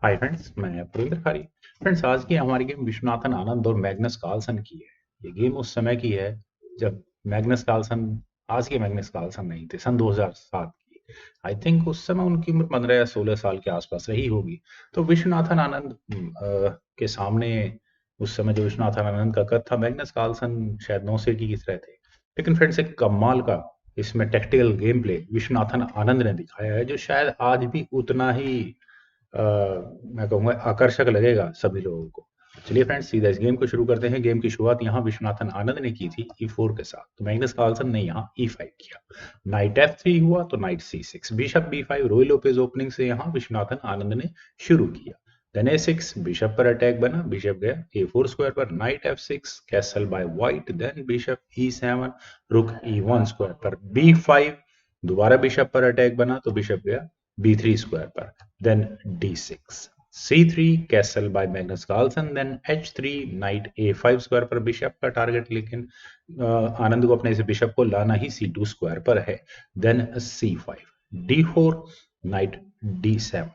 Hi friends, मैं पुरेंद्र खारी। Friends, आज की हमारी गेम विश्वनाथन आनंद और मैग्नस कार्लसन की है। ये गेम उस समय की है जब मैग्नस कार्लसन, आज के मैग्नस कार्लसन नहीं थे, सन 2007 की। आई थिंक उस समय उनकी उम्र 15 या 16 साल के आसपास रही होगी। तो विश्वनाथन आनंद के सामने उस समय जो विश्वनाथन आनंद का कद था, मैग्नस कार्लसन शायद नौसेठी की तरह थे। लेकिन फ्रेंड्स, एक कमाल का इसमें tactical game play Viswanathan Anand ने दिखाया है, जो शायद आज भी उतना ही अ, मैं कहूँगा आकर्षक लगेगा सभी लोगों को। चलिए फ्रेंड्स, सीधा इस गेम को शुरू करते हैं। गेम की शुरुआत यहाँ विश्वनाथन आनंद ने की थी E4 के साथ, तो मैग्नस कार्लसन ने यहाँ E5 किया। नाइट F3 हुआ तो knight C6, bishop B5, Ruy Lopez opening से यहाँ विश्वनाथन आनंद ने शुरू किया। देन A6, बिशप पर अटैक बना, बिशप गया A4 स्क्वायर पर, knight F6, castle by white, then bishop E7, rook E1 square पर, B5, दोबारा बिशप पर अटैक बना तो बिशप गया B3 स्क्वायर पर, then D6, C3 castle by Magnus Carlsen, then H3, knight A5 square पर bishop का टारगेट, लेकिन आनंद को अपने इस बिशप को लाना ही C2 स्क्वायर पर है। then C5, D4, knight D7,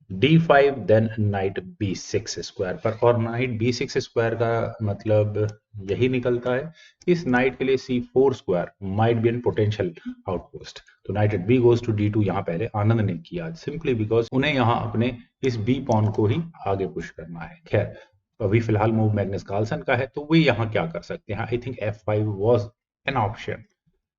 D5, then knight B6 square पर। और नाइट B6 स्क्वायर का मतलब यही निकलता है कि इस नाइट के लिए C4 square might be an potential outpost. तो knight at B goes to D2 यहाँ पहले आनंद ने किया, सिंपली बिकॉज उन्हें यहाँ अपने इस B पॉन को ही आगे पुश करना है। खैर, अभी फिलहाल मूव मैग्नस कार्लसन का है, तो वे यहाँ क्या कर सकते हैं? I think F5 was an option.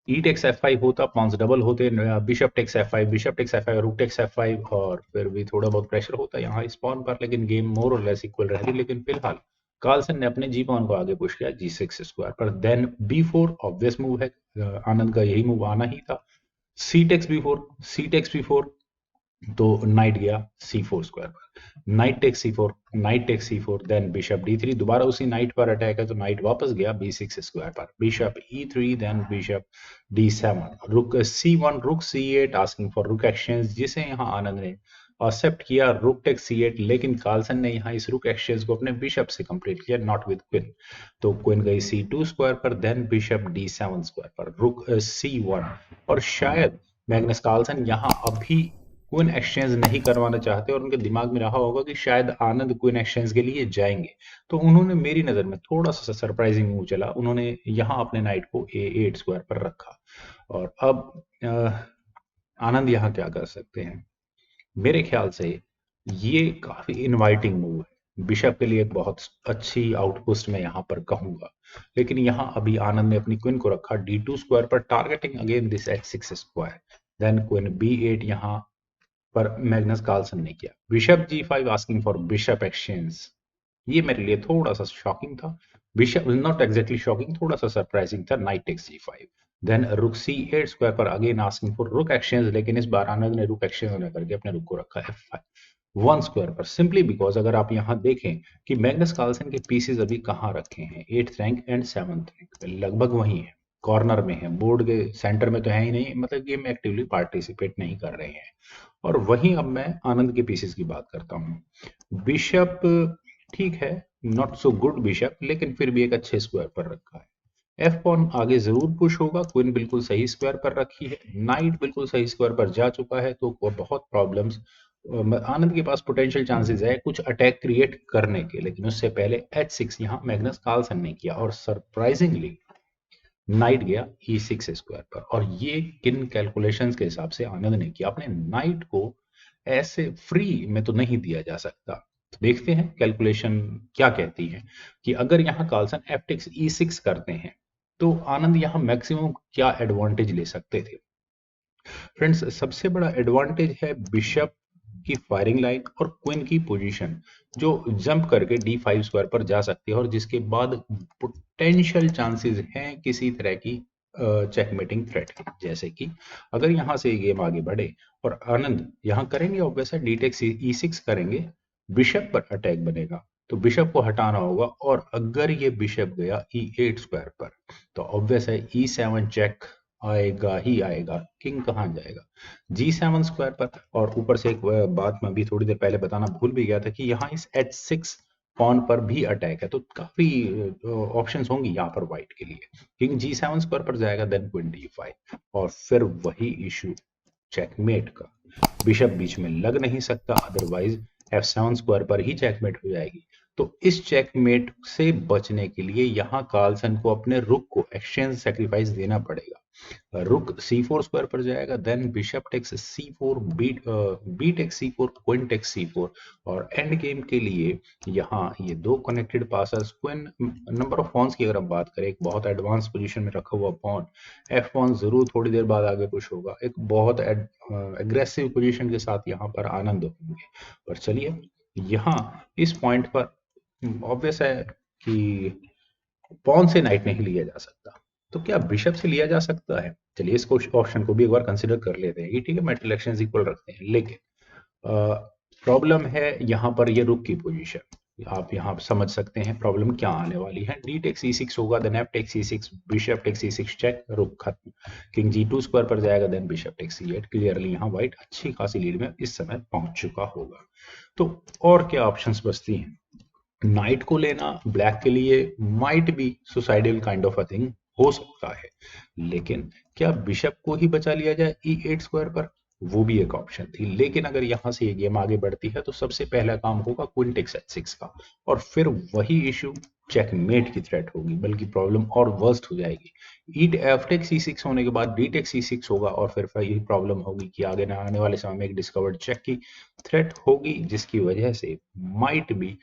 E takes F5 होता, पॉन्स डबल होते, bishop takes F5, bishop takes F5, rook takes F5, और फिर भी थोड़ा बहुत प्रेशर होता यहाँ इस पॉन पर, लेकिन गेम मोर और लेस इक्वल रहती। लेकिन फिलहाल कार्लसन ने अपने जी पॉन को आगे पुश किया G6 स्क्वायर पर, देन B4 ऑब्वियस मूव है, आनंद का यही मूव आना ही था। सी टेक्स B4, सी टेक्स B4, तो नाइट गया C4 स्क्वायर पर, knight takes C4, knight takes C4, then bishop D3, दोबारा उसी नाइट पर अटैक है तो नाइट वापस गया B6 स्क्वायर पर, bishop E3, then bishop D7, रुक C1, रुक C8, आस्किंग फॉर रुक एक्सचेंज, जिसे यहाँ आनंद ने एक्सेप्ट किया, रुक टेक्स C8, लेकिन कार्लसन ने यहाँ इस रुक एक्सचेंज को अपने बिशप से कंप्लीट किया, नॉट विद क्वीन। तो क्वीन गई C2 स्क्वायर पर, देन बिशप D7 स्क्वायर पर, रुक C1, और शायद मैग्नस कार्लसन यहाँ अभी क्वीन एक्सचेंज नहीं करवाना चाहते और उनके दिमाग में रहा होगा कि शायद आनंद क्वीन एक्सचेंज के लिए जाएंगे। तो उन्होंने, मेरी नजर में थोड़ा सा सरप्राइजिंग मूव चला, उन्होंने यहाँ अपने नाइट को A8 स्क्वायर पर रखा। और अब आनंद यहाँ क्या कर सकते हैं? मेरे ख्याल से ये काफी इनवाइटिंग मूव है, बिशप के लिए एक बहुत अच्छी आउटपोस्ट मैं यहाँ पर कहूंगा। लेकिन यहाँ अभी आनंद ने अपनी क्वीन को रखा D2 स्क्वायर पर, targeting again this H6 square, then queen B8 यहाँ पर मैग्नस कार्लसन ने किया, bishop G5, asking for bishop exchange. ये मेरे लिए थोड़ा सा शॉकिंग था, बिशप नॉट एग्जैक्टली शॉकिंग, थोड़ा सा सरप्राइजिंग था। नाइट टेक्स G5, देन रुक C8 स्क्वायर पर, अगेन आस्किंग फॉर रुक एक्सचेंज, लेकिन इस बार आनंद ने रुक एक्सचेंज होने करके अपने रुक को रखा F5 1 स्क्वायर पर, सिंपली बिकॉज अगर आप यहाँ देखें कि मैग्नस कार्लसन के पीसेस अभी कहाँ रखे हैं, 8th rank and 7th rank लगभग वही है, कॉर्नर में है, बोर्ड के सेंटर में तो है ही नहीं, मतलब गेम में एक्टिवली पार्टिसिपेट नहीं कर रहे हैं। और वहीं अब मैं आनंद के पीसेस की बात करता हूँ। बिशप ठीक है, नॉट सो गुड बिशप, लेकिन फिर भी एक अच्छे स्क्वायर पर रखा है। एफ पॉन आगे जरूर पुश होगा, क्वीन बिल्कुल सही स्क्वायर पर रखी है, नाइट बिल्कुल सही स्क्वायर पर जा चुका है, तो बहुत प्रॉब्लम्स। आनंद के पास पोटेंशियल चांसेस है कुछ अटैक क्रिएट करने के, लेकिन उससे पहले H6 यहाँ मैग्नस कार्लसन ने किया, और सरप्राइजिंगली नाइट गया E6 स्क्वायर पर। और ये किन कैलकुलेशंस के हिसाब से आनंद ने किया, अपने नाइट को ऐसे फ्री में तो नहीं दिया जा सकता। तो देखते हैं कैलकुलेशन क्या कहती है कि अगर यहाँ कार्लसन F टेक्स E6 करते हैं तो आनंद यहाँ मैक्सिमम क्या एडवांटेज ले सकते थे। फ्रेंड्स, सबसे बड़ा एडवांटेज है बिशप की फायरिंग लाइन और क्वीन की पोजीशन, जो जंप करके D5 स्क्वायर पर जा सकती है, और जिसके बाद पोटेंशियल चांसेस हैं किसी तरह की चेकमेटिंग थ्रेट के। जैसे कि अगर यहाँ से गेम आगे बढ़े और आनंद यहाँ करेंगे, और वैसा D टेक्स E6 करेंगे, बिशप पर अटैक बनेगा, तो बिशप को हटाना होगा। और अगर ये बिशप गया E8 स्क्वायर पर, तो ऑब्वियस है E7 चेक आएगा ही आएगा, किंग कहाँ जाएगा? G7 स्क्वायर पर। और ऊपर से एक बात मैं भी थोड़ी देर पहले बताना भूल भी गया था कि यहाँ इस H6 पॉन पर भी अटैक है, तो काफी ऑप्शंस होंगी यहाँ पर व्हाइट के लिए। किंग G7 स्क्वायर पर जाएगा, देन क्वीन D5, और फिर वही इशू चेकमेट का, बिशप बीच में लग नहीं सकता, अदरवाइज F7 स्क्वायर पर ही चेकमेट हो जाएगी। तो इस चेकमेट से बचने के लिए यहाँ कार्लसन को अपने रुक को एक्सचेंज सेक्रीफाइस देना पड़ेगा। रुक C4 स्क्वायर पर जाएगा, then bishop takes C4, B takes C4, queen takes C4, और एंड गेम के लिए यहाँ ये दो connected passers, queen, number of pawns की अगर हम बात करें, एक बहुत एडवांस पोजीशन में रखा हुआ पॉन F1 जरूर थोड़ी देर बाद आगे पुश होगा, एक बहुत एग्रेसिव पोजीशन के साथ यहाँ पर आनंद होंगे। पर चलिए यहाँ इस पॉइंट पर ऑब्वियस है कि पॉन से नाइट नहीं लिया जा सकता, तो क्या बिशप से लिया जा सकता है? चलिए इस ऑप्शन को भी एक बार कंसिडर कर लेते हैं कि ठीक है मेटल एक्सचेंज इक्वल रखते हैं, लेकिन प्रॉब्लम है यहाँ पर ये रुक की पोजीशन। आप यहाँ समझ सकते हैं प्रॉब्लम क्या आने वाली है। डी टेक्स E6 होगा, then F takes E6, bishop takes E6 check, rook खत्म। किंग G2 स्क्वायर पर जाएगा, then bishop takes E8। Clearly यहाँ व्हाइट अच्छी खासी लीड में इस समय पहुंच चुका होगा। तो और क्या ऑप्शंस बचती हैं? नाइट को लेना ब्लैक के लिए might be suicidal kind of a thing हो सकता है, लेकिन क्या बिशप को ही बचा लिया जाए E8 स्क्वायर पर? वो भी एक ऑप्शन थी, लेकिन अगर यहां से ये गेम आगे बढ़ती है तो सबसे पहला काम होगा क्वीन टेक्स H6 का, और फिर वही इशू चेकमेट की थ्रेट होगी, बल्कि प्रॉब्लम और वर्स्ट हो जाएगी। ईट एफ टेक्स E6 होने के बाद डी टेक्स E6 होगा, और फिर यही प्रॉब्लम होगी कि आगे आने वाले समय में एक डिस्कवर्ड चेक की थ्रेट होगी, जिसकी वजह से माइट भी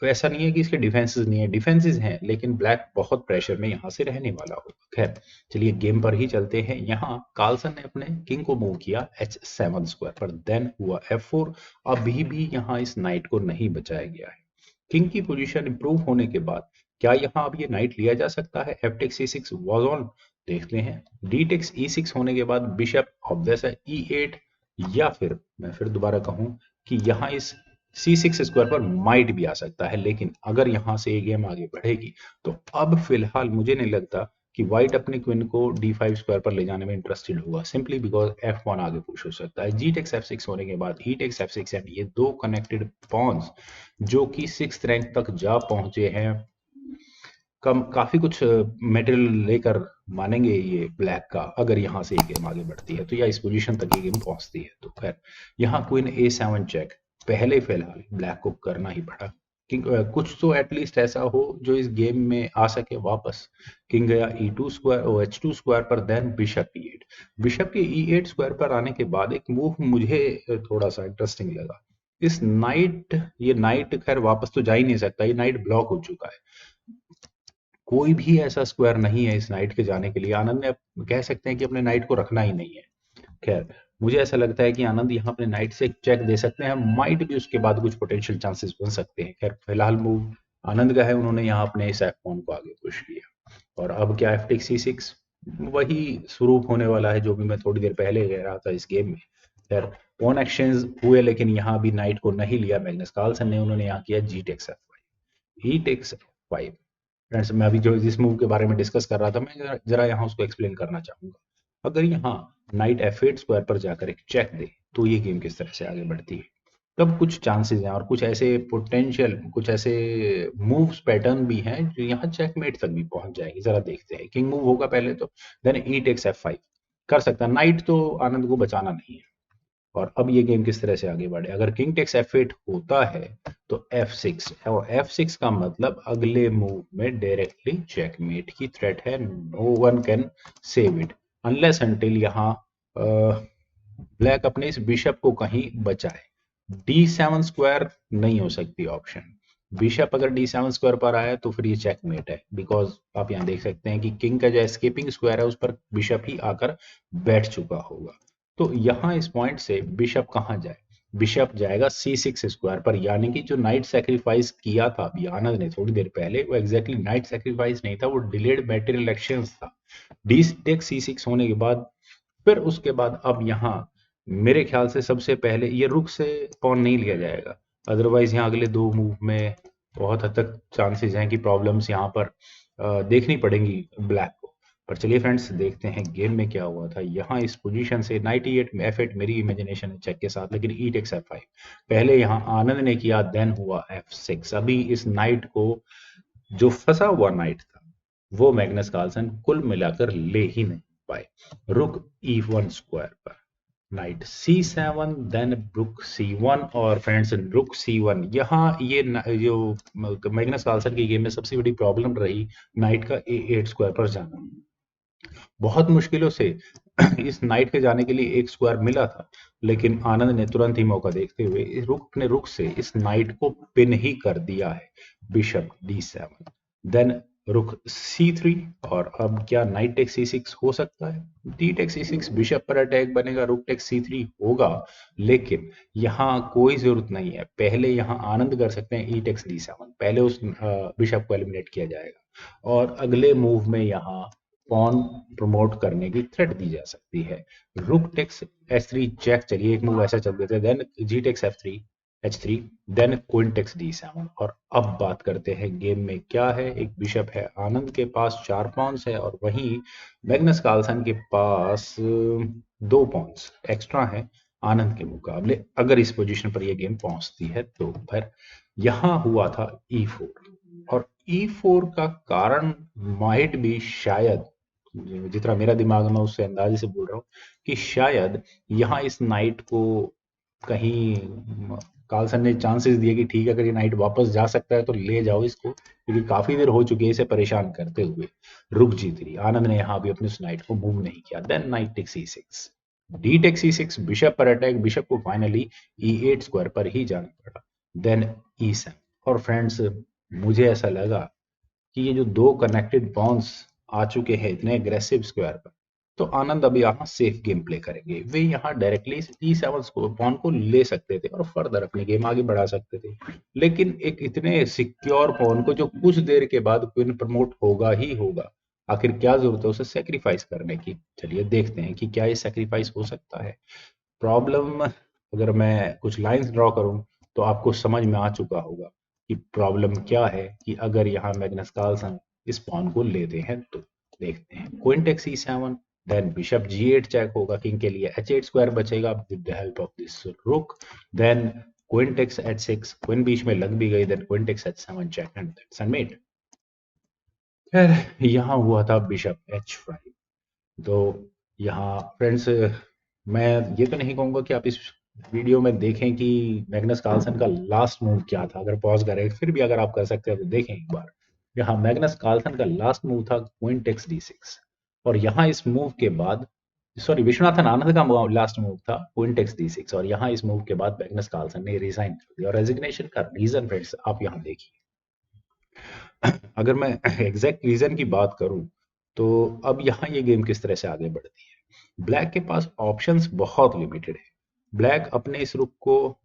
ऐसा नहीं है कि इसके डिफेंसेस नहीं है, डिफेंसेस हैं, लेकिन ब्लैक बहुत प्रेशर में यहां से रहने वाला होगा। खैर चलिए गेम पर ही चलते हैं। यहाँ कार्लसन ने अपने किंग को मूव किया H7 स्क्वायर पर, देन हुआ F4। अभी भी यहाँ इस नाइट को नहीं बचाया गया है। किंग की पोजीशन इंप्रूव होने के बाद क्या यहाँ अब ये नाइट लिया जा सकता है? F takes E6 was on, देखते हैं। D टेक्स E6 होने के बाद बिशप ऑब्वियस है E8, या फिर मैं फिर दोबारा कहूं कि यहाँ इस C6 स्क्वायर पर माइट भी आ सकता है, लेकिन अगर यहां से ये गेम आगे बढ़ेगी तो अब फिलहाल मुझे नहीं लगता कि व्हाइट अपने क्वीन को D5 स्क्वायर पर ले जाने में इंटरेस्टेड होगा, सिंपली बिकॉज F1 आगे पुश हो सकता है। G टेक्स F6 होने के बाद E टेक्स F6 एंड ये दो कनेक्टेड पॉन्स जो कि 6th रैंक तक जा पहुंचे हैं, काफी कुछ मेटेरियल लेकर मानेंगे ये ब्लैक का, अगर यहाँ से ये गेम आगे बढ़ती है तो, या इस पोजीशन तक ये गेम पहुंचती है तो। खैर यहाँ क्वीन A7 चेक पहले फिलहाल ब्लैक को करना ही पड़ा, कुछ तो एटलीस्ट ऐसा हो जो इस गेम में आ सके वापस। किंग गया E2 स्क्वायर और H2 स्क्वायर पर, देन बिशप E8। बिशप के E8 स्क्वायर पर आने के बाद एक मूव मुझे थोड़ा सा इंटरेस्टिंग लगा। इस नाइट, ये नाइट खैर वापस तो जा ही नहीं सकता, ये नाइट ब्लॉक हो चुका है, कोई भी ऐसा स्क्वायर नहीं है इस नाइट के जाने के लिए। आनंद ने कह सकते हैं कि अपने नाइट को रखना ही नहीं है। खैर मुझे ऐसा लगता है कि आनंद यहाँ अपने नाइट से एक चेक दे सकते हैं, माइट भी उसके बाद कुछ पोटेंशियल चांसेस बन सकते हैं। खैर फिलहाल मूव आनंद का है, उन्होंने यहाँ अपने इस F1 को आगे पुश किया, और अब क्या F टेक्स C6 वही शुरू होने वाला है जो भी मैं थोड़ी देर पहले कह रहा था इस गेम में। खैर पॉन एक्सचेंज हुए, लेकिन यहाँ भी नाइट को नहीं लिया मैग्नस कार्लसन ने, उन्होंने यहाँ किया G takes F5, E takes F5। Friends मैं अभी जो जिस मूव के बारे में डिस्कस कर रहा था, मैं जरा यहाँ उसको एक्सप्लेन करना चाहूंगा। अगर यहाँ नाइट F8 स्क्वायर पर जाकर एक चेक दे तो ये गेम किस तरह से आगे बढ़ती है। तब कुछ चांसेस हैं और कुछ ऐसे पोटेंशियल, कुछ ऐसे मूव्स पैटर्न भी हैं जो यहाँ चेकमेट तक भी पहुंच जाएगी। जरा देखते हैं। किंग मूव होगा पहले तो, देन E टेक्स F5 कर सकता है, नाइट तो आनंद को बचाना नहीं है। और अब ये गेम किस तरह से आगे बढ़े, अगर किंग टेक्स F8 होता है तो F6, और F6 का मतलब अगले मूव में डायरेक्टली चेकमेट की थ्रेट है, no one can save it unless until यहाँ ब्लैक अपने इस बिशप को कहीं बचाए। D7 स्क्वायर नहीं हो सकती ऑप्शन, बिशप अगर D7 स्क्वायर पर आया तो फिर ये चेकमेट है, बिकॉज आप यहाँ देख सकते हैं कि किंग का जो एस्केपिंग स्क्वायर है उस पर बिशप ही आकर बैठ चुका होगा। तो यहाँ इस पॉइंट से बिशप कहाँ जाए, बिशप जाएगा C6 स्क्वायर पर, यानी कि जो नाइट सेक्रीफाइस किया था अभी आनंद ने थोड़ी देर पहले, वो एग्जैक्टली नाइट सेक्रीफाइस नहीं था, वो डिलेड मेटेरियल एक्शंस था। डी टेक C6 होने के बाद फिर उसके बाद अब यहाँ मेरे ख्याल से सबसे पहले ये रुक से पॉन नहीं लिया जाएगा, अदरवाइज यहाँ अगले दो मूव में बहुत हद तक चांसेस हैं कि प्रॉब्लम्स यहाँ पर देखनी पड़ेंगी ब्लैक को। पर चलिए फ्रेंड्स देखते हैं गेम में क्या हुआ था। यहाँ इस पोजीशन से 98 में F8 मेरी इमेजिनेशन है चेक के साथ, लेकिन E टेक्स F5 पहले यहाँ आनंद ने किया, देन हुआ F6। अभी इस नाइट को, जो फंसा हुआ नाइट था, वो मैग्नस कार्लसन कुल मिलाकर ले ही नहीं पाए। रुक E1 स्क्वायर पर, नाइट C7, देन रुक C1 और फ्रेंड्स रुक C1। यहाँ ये जो मैग्नस कार्लसन की गेम में सबसे बड़ी प्रॉब्लम रही नाइट का A8 स्क्वायर पर जाना। बहुत मुश्किलों से इस नाइट के जाने के लिए एक स्क्वायर मिला था, लेकिन आनंद ने तुरंत ही मौका देखते हुए इस अपने रुक से इस नाइट को पिन ही कर दिया है। बिशप D7, देन रुक C3, और अब क्या नाइट टेक C6 हो सकता है? डी टेक C6, बिशप पर अटैक बनेगा, रुक टेक C3 होगा, लेकिन यहाँ कोई जरूरत नहीं है। पहले यहाँ आनंद कर सकते हैं E टेक D7, पहले उस बिशप को एलिमिनेट किया जाएगा और अगले मूव में यहाँ पॉन प्रमोट करने की थ्रेट दी जा सकती है। रुक टेक्स H3 चेक, चलिए एक मूव ऐसा चल देते हैं, then G takes F3 H3, then queen takes D7। और अब बात करते हैं गेम में क्या है। एक बिशप है, आनंद के पास 4 पॉन्स है और वहीं मैग्नस कार्लसन के पास 2 पॉन्स एक्स्ट्रा है आनंद के मुकाबले, अगर इस पोजीशन पर यह गेम पहुंचती है तो। पर यहां हुआ था E4, और E4 का कारण माइट भी शायद, जितना मेरा दिमाग में उससे अंदाजे से बोल रहा हूँ, कि शायद यहाँ इस नाइट को कहीं कार्लसन ने चांसेस दिए कि ठीक है अगर ये नाइट वापस जा सकता है तो ले जाओ इसको, क्योंकि काफी देर हो चुकी है इसे परेशान करते हुए। रुक G3, आनंद ने यहाँ भी अपने उस नाइट को मूव नहीं किया। Then knight take C6, D take C6, bishop पर अटैक, बिशप को फाइनली E8 स्क्वायर पर ही जाना पड़ा। देन E7, और फ्रेंड्स मुझे ऐसा लगा कि ये जो 2 कनेक्टेड पॉन्स आ चुके हैं इतने एग्रेसिव स्क्वायर पर, तो आनंद अब यहाँ सेफ गेम प्ले करेंगे। वे यहाँ डायरेक्टली E7 पॉन को ले सकते थे और फर्दर अपनी गेम आगे बढ़ा सकते थे, लेकिन एक इतने सिक्योर पॉन को जो कुछ देर के बाद क्वीन प्रमोट होगा ही होगा, आखिर क्या जरूरत है उसे सेक्रीफाइस करने की। चलिए देखते हैं कि क्या ये सेक्रीफाइस हो सकता है। प्रॉब्लम, अगर मैं कुछ लाइंस ड्रॉ करूं तो आपको समझ में आ चुका होगा कि प्रॉब्लम क्या है, कि अगर यहाँ मैग्नस कार्लसन इस पॉन को लेते हैं तो। देखते हैं, queen take C7, then bishop G8 check होगा, किंग के लिए H8 स्क्वायर बचेगा with the help of this rook, then queen takes H6, queen बीच में लग भी गई, then queen takes H7 check and that's a mate. फिर यहाँ हुआ था बिशप H5। तो यहाँ फ्रेंड्स मैं ये तो नहीं कहूंगा कि आप इस वीडियो में देखें कि मैग्नस कार्लसन का लास्ट मूव क्या था, अगर पॉज करें फिर भी अगर आप कर सकते हैं तो देखें एक बार। यहाँ मैग्नस कार्लसन का लास्ट मूव था क्वीन टेक्स D6, और यहाँ इस मूव के बाद, सॉरी, विश्वनाथन आनंद का लास्ट मूव था क्वीन टेक्स D6, और यहाँ इस मूव के बाद मैग्नस कार्लसन ने रिजाइन कर दिया। और रेजिग्नेशन का रीजन फ्रेंड्स आप यहाँ देखिए। अगर मैं एग्जैक्ट रीजन की बात करूं तो अब यहाँ ये गेम किस तरह से आगे बढ़ती है। ब्लैक के पास ऑप्शंस बहुत लिमिटेड है। ब्लैक अपने इस रुक को,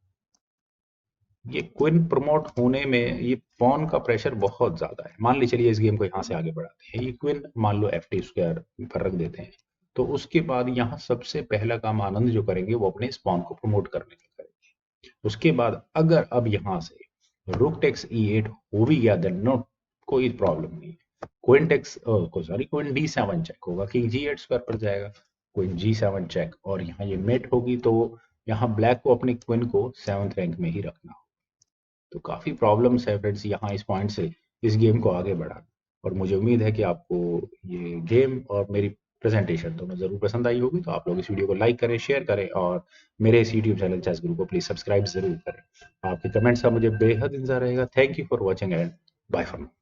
ये क्वीन प्रमोट होने में ये पॉन का प्रेशर बहुत ज्यादा है। मान ली चलिए इस गेम को यहाँ से आगे बढ़ाते हैं, ये क्वीन मान लो FT स्क्वायर पर रख देते हैं, तो उसके बाद यहाँ सबसे पहला काम आनंद जो करेंगे वो अपने इस पॉन को प्रमोट करने का करेंगे। उसके बाद अगर अब यहाँ से रुक टेक्स E8 हो भी गया, देन नो, कोई प्रॉब्लम नहीं है। क्वीन टेक्स को सॉरी क्वीन D7 चेक होगा, किंग G8 स्क्वायर पर जाएगा, क्वीन G7 चेक, और यहाँ ये मेट होगी, तो यहाँ ब्लैक को अपने क्वीन को 7th रैंक में ही रखना हो। तो काफी प्रॉब्लम्स है फ्रेंड्स यहाँ इस पॉइंट से इस गेम को आगे बढ़ा। और मुझे उम्मीद है कि आपको ये गेम और मेरी प्रेजेंटेशन दोनों जरूर पसंद आई होगी। तो आप लोग इस वीडियो को लाइक करें, शेयर करें, और मेरे इस यूट्यूब चैनल चेस गुरु को प्लीज सब्सक्राइब जरूर करें। आपके कमेंट्स का मुझे बेहद इंतजार रहेगा। Thank you for watching and bye for now.